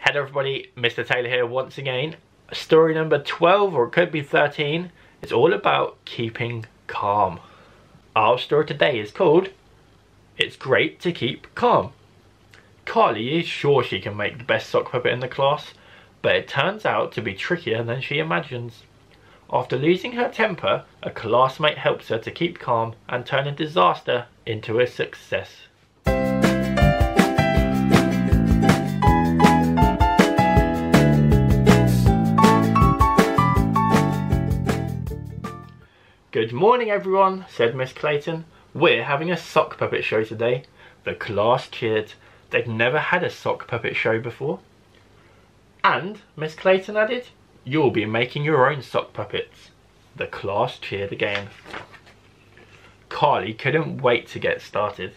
Hello everybody, Mr. Taylor here once again. Story number 12, or it could be 13. It's all about keeping calm. Our story today is called It's Great to Keep Calm. Carly is sure she can make the best sock puppet in the class, but it turns out to be trickier than she imagines. After losing her temper, a classmate helps her to keep calm and turn a disaster into a success. Good morning everyone, said Miss Clayton. We're having a sock puppet show today. The class cheered. They'd never had a sock puppet show before. And, Miss Clayton added, you'll be making your own sock puppets. The class cheered again. Carly couldn't wait to get started.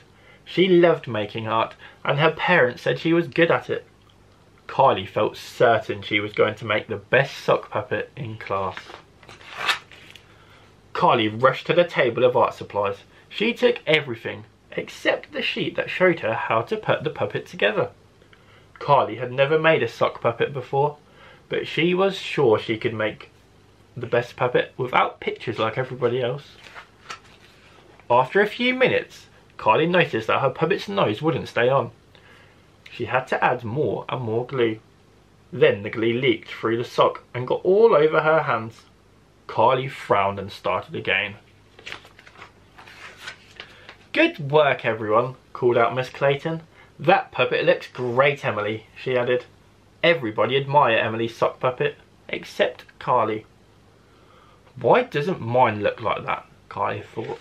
She loved making art and her parents said she was good at it. Carly felt certain she was going to make the best sock puppet in class. Carly rushed to the table of art supplies. She took everything except the sheet that showed her how to put the puppet together. Carly had never made a sock puppet before, but she was sure she could make the best puppet without pictures like everybody else. After a few minutes, Carly noticed that her puppet's nose wouldn't stay on. She had to add more and more glue. Then the glue leaked through the sock and got all over her hands. Carly frowned and started again. Good work everyone, called out Miss Clayton. That puppet looks great, Emily, she added. Everybody admired Emily's sock puppet, except Carly. Why doesn't mine look like that? Carly thought.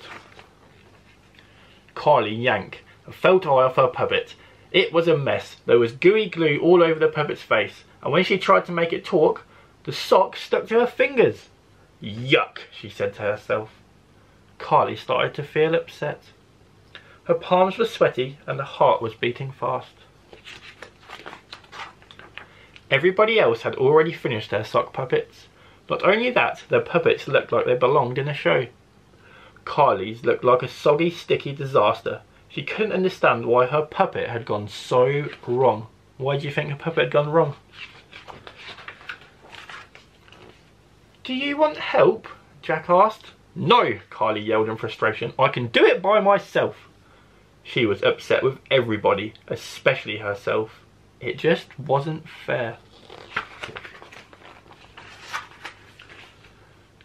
Carly yanked a felt eye off her puppet. It was a mess. There was gooey glue all over the puppet's face, and when she tried to make it talk, the sock stuck to her fingers. Yuck, she said to herself. Carly started to feel upset. Her palms were sweaty and her heart was beating fast. Everybody else had already finished their sock puppets. Not only that, their puppets looked like they belonged in a show. Carly's looked like a soggy, sticky disaster. She couldn't understand why her puppet had gone so wrong. Why do you think her puppet had gone wrong? Do you want help? Jack asked. No, Carly yelled in frustration. I can do it by myself. She was upset with everybody, especially herself. It just wasn't fair.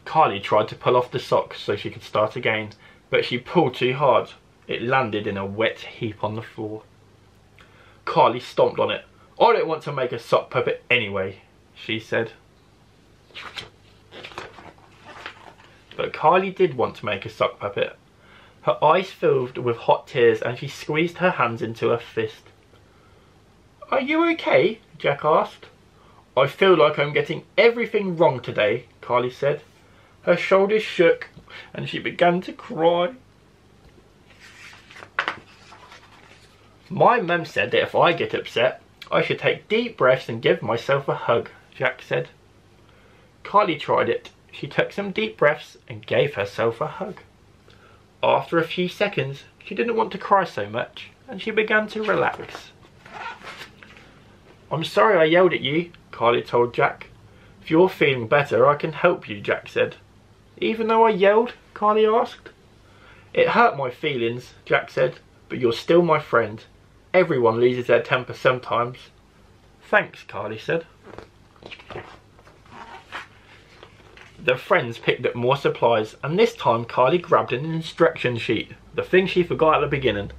Carly tried to pull off the sock so she could start again, but she pulled too hard. It landed in a wet heap on the floor. Carly stomped on it. I don't want to make a sock puppet anyway, she said. But Carly did want to make a sock puppet. Her eyes filled with hot tears and she squeezed her hands into a fist. Are you okay? Jack asked. I feel like I'm getting everything wrong today, Carly said. Her shoulders shook and she began to cry. My mum said that if I get upset, I should take deep breaths and give myself a hug, Jack said. Carly tried it. She took some deep breaths and gave herself a hug. After a few seconds, she didn't want to cry so much and she began to relax. I'm sorry I yelled at you, Carly told Jack. If you're feeling better, I can help you, Jack said. Even though I yelled? Carly asked. It hurt my feelings, Jack said, but you're still my friend. Everyone loses their temper sometimes. Thanks, Carly said. The friends picked up more supplies, and this time Carly grabbed an instruction sheet, the thing she forgot at the beginning.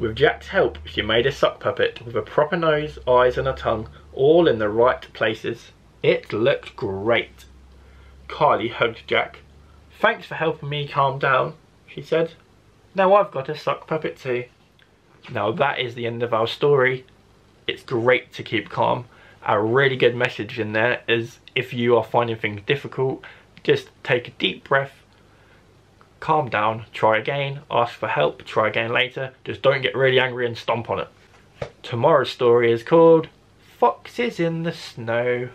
With Jack's help, she made a sock puppet with a proper nose, eyes and a tongue, all in the right places. It looked great. Carly hugged Jack. Thanks for helping me calm down, she said. Now I've got a sock puppet too. Now that is the end of our story. It's great to keep calm. A really good message in there is if you are finding things difficult, just take a deep breath, calm down, try again, ask for help, try again later. Just don't get really angry and stomp on it. Tomorrow's story is called Foxes in the Snow.